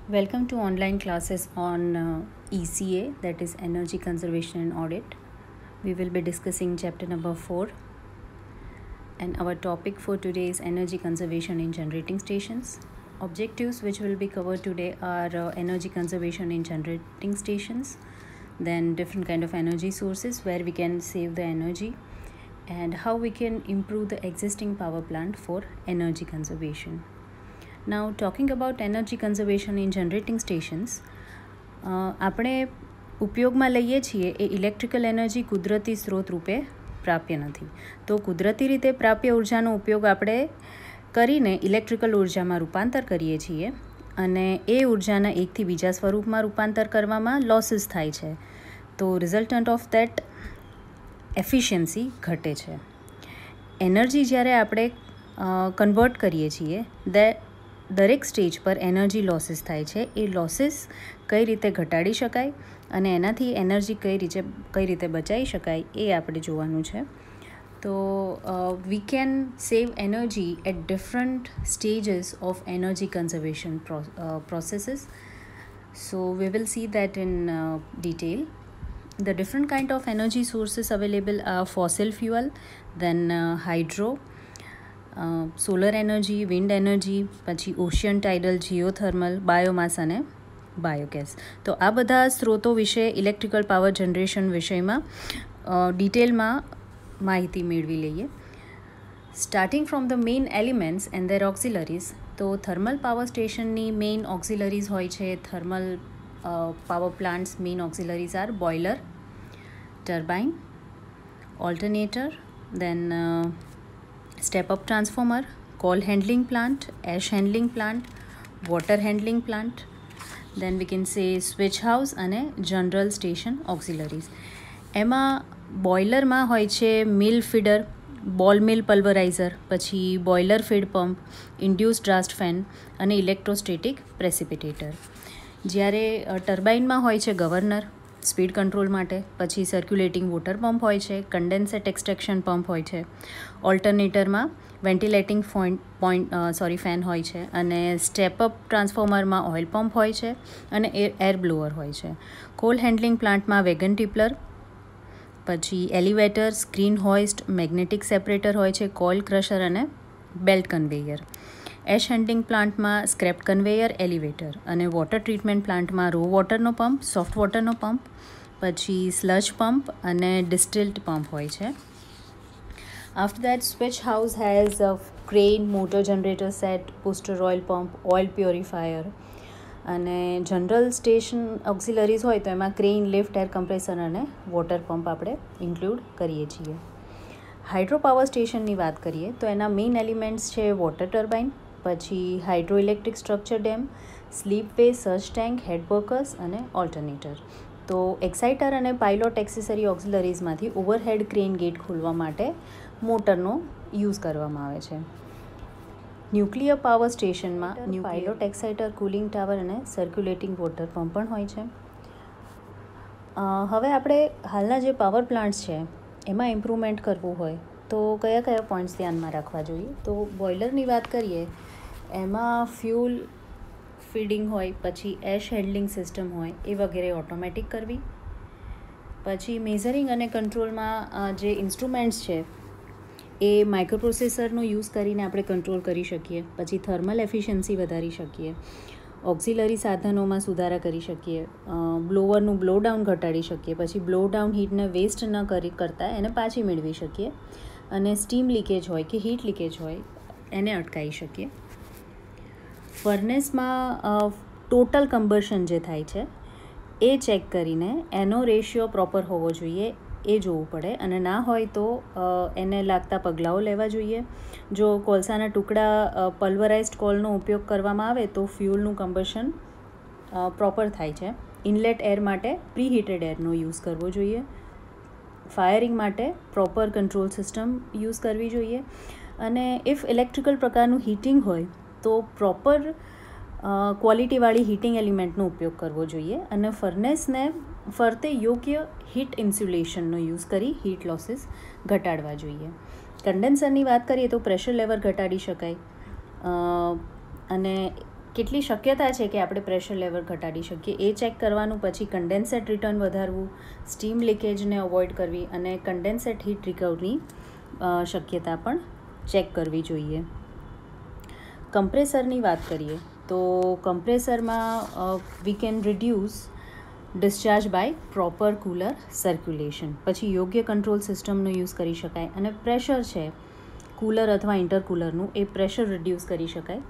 Welcome to online classes on ECA, that is Energy Conservation and Audit. We will be discussing chapter number 4, and our topic for today is energy conservation in generating stations. Objectives which will be covered today are energy conservation in generating stations, then different kind of energy sources where we can save the energy, and how we can improve the existing power plant for energy conservation. Now talking about energy conservation in generating stations, આપણે ઉપયોગમાં લઈએ છીએ એ electrical energy કુદરતી સ્ત્રોત રૂપે પ્રાપ્ય નથી. તો કુદરતી રીતે પ્રાપ્ય ઉર્જાનો ઉપયોગ આપણે કરીને ઇલેક્ટ્રિકલ ઉર્જામાં રૂપાંતર કરીએ છીએ અને એ ઉર્જાના એકથી બીજા સ્વરૂપમાં રૂપાંતર કરવામાં લોસીસ થાય છે. તો રિઝલ્ટન્ટ ઓફ દેટ એફિશિયન્સી ઘટે છે. એનર્જી જ્યારે આપણે કન્વર્ટ કરીએ છીએ દરેક સ્ટેજ પર એનર્જી લોસીસ થાય છે. એ લોસીસ કઈ રીતે ઘટાડી શકાય અને એનાથી એનર્જી કઈ રીતે બચાવી શકાય એ આપણે જોવાનું છે. તો we can save energy at different stages of energy conservation processes. So we will see that in detail. The different kind of energy sources available are fossil fuel, then hydro, solar energy, wind energy, પછી ocean tidal, geothermal, biomass અને biogas. તો આ બધા સ્ત્રોતો વિશે electrical power generation વિષયમાં ડિટેલમાં માહિતી મેળવી લઈએ. Starting from the main elements and their auxiliaries. તો થર્મલ પાવર સ્ટેશનની મેઇન ઓક્સિલરીઝ હોય છે. Thermal power plants main auxiliaries are boiler, turbine, alternator, then step-up transformer, coal handling plant, ash handling plant, water handling plant, then we can say switch house અને general station auxiliaries. એમાં બોઇલરમાં હોય છે મિલ feeder, બોલ મિલ પલ્વરાઇઝર, પછી boiler feed pump, induce draft fan અને electrostatic પ્રેસિપિટેટર. જ્યારે ટર્બાઇનમાં હોય છે ગવર્નર સ્પીડ કંટ્રોલ માટે, પછી સર્ક્યુલેટિંગ વોટર પંપ હોય છે, કન્ડેન્સેટ એક્સટ્રેક્શન પંપ હોય છે, ઓલ્ટરનેટરમાં વેન્ટિલેટિંગ ફેન હોય છે, અને સ્ટેપઅપ ટ્રાન્સફોર્મરમાં ઓઇલ પંપ હોય છે અને એર બ્લોઅર હોય છે. કોલ હેન્ડલિંગ પ્લાન્ટમાં વેગન ટીપલર, પછી એલિવેટર, સ્ક્રીન હોઇસ્ટ, મેગ્નેટિક સેપરેટર હોય છે, કોઇલ ક્રશર અને બેલ્ટ કન્વેયર. એશ હેન્ડલિંગ પ્લાન્ટમાં સ્ક્રેપ કન્વેયર, એલિવેટર, અને વોટર ટ્રીટમેન્ટ પ્લાન્ટમાં રો વોટરનો પંપ, સોફ્ટ વોટરનો પંપ, પછી સ્લજ પંપ અને ડિસ્ટિલ્ડ પંપ હોય છે. After that switch house has a crane, motor generator set, booster oil pump, oil purifier, અને general station ઓક્સિલરીઝ હોય તો એમાં ક્રેન, લિફ્ટ, એર કમ્પ્રેસર અને વોટર પંપ આપણે ઇન્ક્લુડ કરીએ છીએ. હાઇડ્રો પાવર સ્ટેશનની વાત કરીએ તો એના મેઇન એલિમેન્ટ્સ છે વોટર ટર્બાઇન, પછી hydro electric structure dam, slip way, search tank, head workers અને ઓલ્ટરનેટર. તો એક્સાઇટર અને પાઇલોટ એક્સેસરી ઓક્સિલરીઝમાંથી ઓવરહેડ ક્રેન ગેટ ખોલવા માટે મોટરનો યુઝ કરવામાં આવે છે. ન્યુક્લિયર પાવર સ્ટેશનમાં પાઇલોટ એક્સાઇટર, કુલિંગ ટાવર અને સર્ક્યુલેટિંગ વોટર પંપ પણ હોય છે. હવે આપણે હાલના જે પાવર પ્લાન્ટ્સ છે એમાં ઇમ્પ્રુવમેન્ટ કરવું હોય તો કયા કયા પોઈન્ટ્સ ધ્યાનમાં રાખવા જોઈએ. તો બોઇલરની વાત કરીએ એમાં ફ્યુલ ફીડિંગ હોય, પછી એશ હેન્ડલિંગ સિસ્ટમ હોય એ વગેરે ઓટોમેટિક કરવી. પછી મેઝરિંગ અને કંટ્રોલમાં જે ઇન્સ્ટ્રુમેન્ટ્સ છે એ માઇક્રોપ્રોસેસરનો યુઝ કરીને આપણે કંટ્રોલ કરી શકીએ. પછી થર્મલ એફિશિયન્સી વધારી શકીએ, ઓક્સિલરી સાધનોમાં સુધારા કરી શકીએ, બ્લોવરનું બ્લો ડાઉન ઘટાડી શકીએ, પછી બ્લો ડાઉન હીટને વેસ્ટ ન કરતાં એને પાછી મેળવી શકીએ, અને સ્ટીમ લીકેજ હોય કે હીટ લીકેજ હોય એને અટકાવી શકીએ. ફર્નેસમાં ટોટલ કમ્બશન જે થાય છે એ ચેક કરીને એનો રેશિયો પ્રોપર હોવો જોઈએ એ જોવું પડે, અને ના હોય તો એને લાગતા પગલાઓ લેવા જોઈએ. જો કોલસાના ટુકડા પલ્વરાઇઝ્ડ કોલનો ઉપયોગ કરવામાં આવે તો ફ્યુલનું કમ્બશન પ્રોપર થાય છે. ઇનલેટ એર માટે પ્રીહીટેડ એરનો યુઝ કરવો જોઈએ. ફાયરિંગ માટે પ્રોપર કંટ્રોલ સિસ્ટમ યુઝ કરવી જોઈએ. અને ઇફ ઇલેક્ટ્રિકલ પ્રકારનું હીટિંગ હોય તો પ્રોપર ક્વોલિટીવાળી હીટિંગ એલિમેન્ટનો ઉપયોગ કરવો જોઈએ, અને ફર્નેસને ફરતે યોગ્ય હીટ ઇન્સ્યુલેશનનો યુઝ કરી હીટ લોસીસ ઘટાડવા જોઈએ. કન્ડેન્સરની વાત કરીએ તો પ્રેશર લેવલ ઘટાડી શકાય, અને કેટલી શક્યતા છે કે આપણે પ્રેશર લેવલ ઘટાડી શકીએ એ ચેક કરવાનું. પછી કન્ડેન્સેટ રિટર્ન વધારવું, સ્ટીમ લીકેજને અવોઇડ કરવી અને કન્ડેન્સેટ હીટ રિકવરી શક્યતા પણ ચેક કરવી જોઈએ. કમ્પ્રેસરની વાત કરીએ તો કમ્પ્રેસરમાં we can reduce discharge by proper cooler circulation. પછી યોગ્ય કંટ્રોલ સિસ્ટમનો યુઝ કરી શકાય અને પ્રેશર છે કુલર અથવા ઇન્ટરકુલરનું એ પ્રેશર રિડ્યુસ કરી શકાય.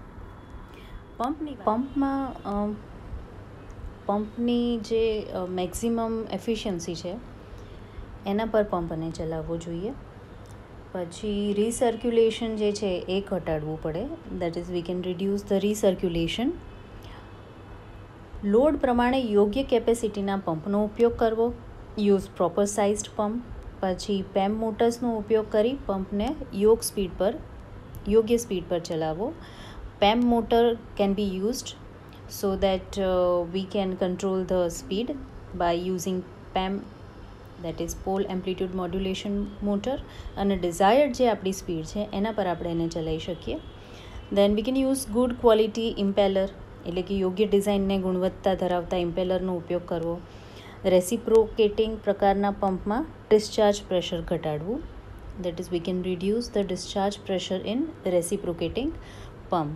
પંપની જે મેક્સિમમ એફિશિયન્સી છે એના પર પંપને ચલાવવો જોઈએ. પછી રીસર્ક્યુલેશન જે છે એ ઘટાડવું પડે. That is we can reduce the recirculation. Load પ્રમાણે યોગ્ય કેપેસિટીના પંપનો ઉપયોગ કરવો. Use proper sized pump. પછી પેમ મોટર્સનો ઉપયોગ કરી પંપને યોગ્ય સ્પીડ પર ચલાવવો. PEM motor can be used so that we can control the speed by using PEM, that is pole amplitude modulation motor, અને desired જે આપણી સ્પીડ છે એના પર આપણે એને ચલાવી શકીએ. Then we can use good quality impeller, એટલે કે યોગ્ય ડિઝાઇનને ગુણવત્તા ધરાવતા ઇમ્પેલરનો ઉપયોગ કરવો. રેસિપ્રોકેટિંગ પ્રકારના પંપમાં ડિસ્ચાર્જ પ્રેશર ઘટાડવું. That is we can reduce the discharge pressure in reciprocating pump.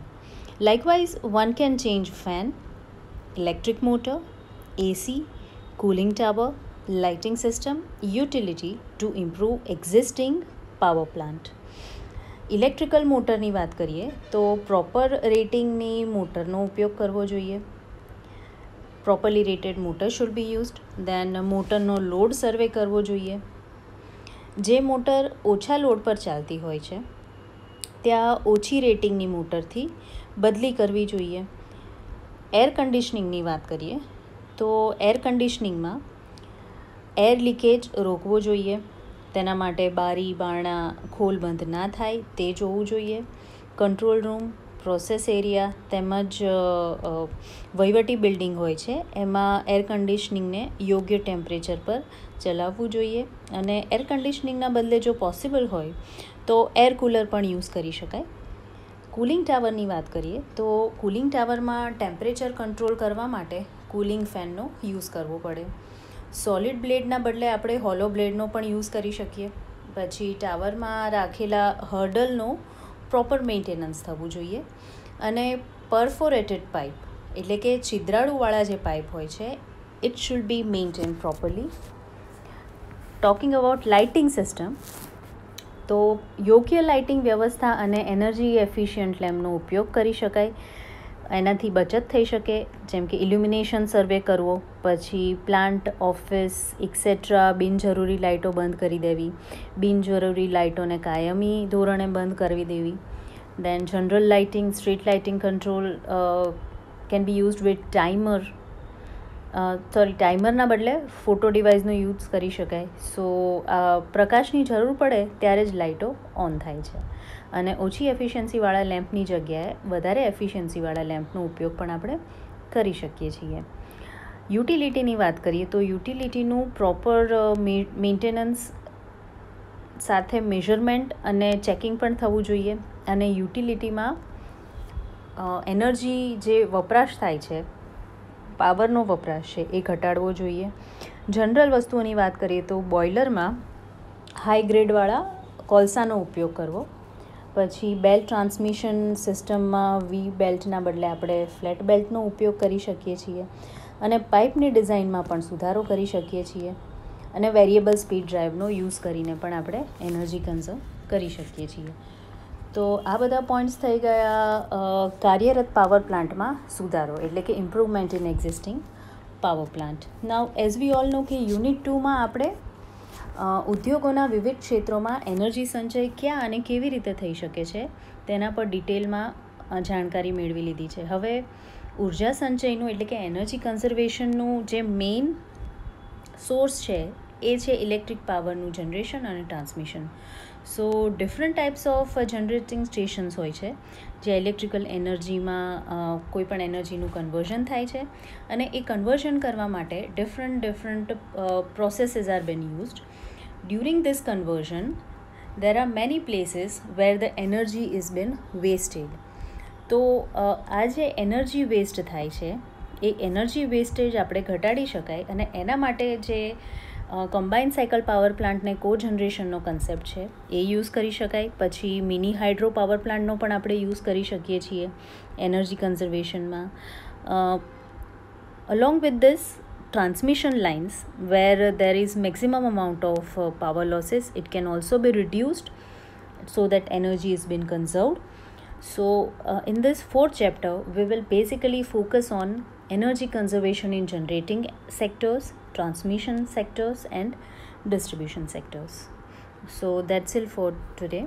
Likewise, one can change fan, electric motor, AC, cooling tower, lighting system, utility to improve existing power plant. Electrical મોટરની વાત કરીએ તો proper રેટિંગની મોટરનો ઉપયોગ કરવો જોઈએ. Properly rated motor should be used. Then મોટરનો load survey કરવો જોઈએ. જે મોટર ઓછા લોડ પર ચાલતી હોય છે ત્યાં ઓછી રેટિંગની મોટરથી બદલી કરવી જોઈએ. એર કન્ડિશનિંગની વાત કરીએ તો એર કન્ડિશનિંગમાં એર લીકેજ રોકવો જોઈએ. તેના માટે બારી બારણા ખોલ બંધ ના થાય તે જોવું જોઈએ. કંટ્રોલ રૂમ, પ્રોસેસ એરિયા તેમજ વહીવટી બિલ્ડિંગ હોય છે એમાં એર કન્ડિશનિંગને યોગ્ય ટેમ્પરેચર પર ચલાવવું જોઈએ. અને એર કન્ડિશનિંગના બદલે જો પોસિબલ હોય તો એર કુલર પણ યુઝ કરી શકાય. કુલિંગ ટાવરની વાત કરીએ તો કુલિંગ ટાવરમાં ટેમ્પરેચર કંટ્રોલ કરવા માટે કુલિંગ ફેનનો યુઝ કરવો પડે. સોલિડ બ્લેડના બદલે આપણે હોલો બ્લેડનો પણ યુઝ કરી શકીએ. પછી ટાવરમાં રાખેલા હર્ડલનો પ્રોપર મેન્ટેનન્સ થવું જોઈએ. અને પરફોરેટેડ પાઇપ એટલે કે છિદ્રાળુવાળા જે પાઇપ હોય છે it should be maintain properly. Talking about lighting system તો યોગ્ય લાઇટિંગ વ્યવસ્થા અને એનર્જી એફિશિયન્ટ લેમ્પનો ઉપયોગ કરી શકાય. એનાથી બચત થઈ શકે. જેમ કે ઇલ્યુમિનેશન સર્વે કરવો, પછી પ્લાન્ટ, ઓફિસ એક્સેટ્રા બિનજરૂરી લાઇટો બંધ કરી દેવી, બિનજરૂરી લાઇટોને કાયમી ધોરણે બંધ કરવી દેવી. Then general lighting, street lighting control can be used with ટાઈમરના બદલે ફોટો ડિવાઇસનો યુઝ કરી શકાય. સો પ્રકાશની જરૂર પડે ત્યારે જ લાઇટો ઓન થાય છે. અને ઓછી એફિશિયન્સીવાળા લેમ્પની જગ્યાએ વધારે એફિશિયન્સીવાળા લેમ્પનો ઉપયોગ પણ આપણે કરી શકીએ છીએ. યુટિલિટીની વાત કરીએ તો યુટિલિટીનું પ્રોપર મેન્ટેનન્સ સાથે મેઝરમેન્ટ અને ચેકિંગ પણ થવું જોઈએ. અને યુટિલિટીમાં એનર્જી જે વપરાશ થાય છે, પાવરનો વપરાશ છે એ ઘટાડવો જોઈએ. જનરલ વસ્તુઓની વાત કરીએ તો બોઇલરમાં હાઈ ગ્રેડવાળા કોલસાનો ઉપયોગ કરવો. પછી બેલ્ટ ટ્રાન્સમિશન સિસ્ટમમાં વી બેલ્ટના બદલે આપણે ફ્લેટ બેલ્ટનો ઉપયોગ કરી શકીએ છીએ. અને પાઇપની ડિઝાઇનમાં પણ સુધારો કરી શકીએ છીએ. અને વેરિયેબલ સ્પીડ ડ્રાઈવનો યુઝ કરીને પણ આપણે એનર્જી કન્ઝર્વ કરી શકીએ છીએ. તો આ બધા પોઈન્ટ્સ થઈ ગયા કાર્યરત પાવર પ્લાન્ટમાં સુધારો એટલે કે improvement in existing power plant. Now as we all know કે યુનિટ 2માં આપણે ઉદ્યોગોના વિવિધ ક્ષેત્રોમાં એનર્જી સંચય ક્યાં અને કેવી રીતે થઈ શકે છે તેના પર ડિટેલમાં જાણકારી મેળવી લીધી છે. હવે ઉર્જા સંચયનું એટલે કે એનર્જી કન્ઝર્વેશનનું જે મેઇન સોર્સ છે એ છે ઇલેક્ટ્રિક પાવરનું જનરેશન અને transmission. So different types of generating stations હોય છે જે ઇલેક્ટ્રિકલ એનર્જીમાં કોઈ પણ એનર્જીનું કન્વર્ઝન થાય છે. અને એ કન્વર્ઝન કરવા માટે different processes are been used. During this conversion, there are many places where the energy is been wasted. તો આ જે એનર્જી વેસ્ટ થાય છે એ એનર્જી વેસ્ટેજ આપણે ઘટાડી શકાય, અને એના માટે જે કમ્બાઇન સાયકલ પાવર પ્લાન્ટને કોજનરેશનનો કન્સેપ્ટ છે એ યુઝ કરી શકાય. પછી મિની હાઇડ્રો પાવર પ્લાન્ટનો પણ આપણે યુઝ કરી શકીએ છીએ એનર્જી કન્ઝર્વેશનમાં. Along with this, transmission lines where there is maximum amount of power losses, it can also be reduced so that energy is being conserved. So in this fourth chapter we will basically focus on energy conservation in generating sectors, transmission sectors and distribution sectors. So that's it for today.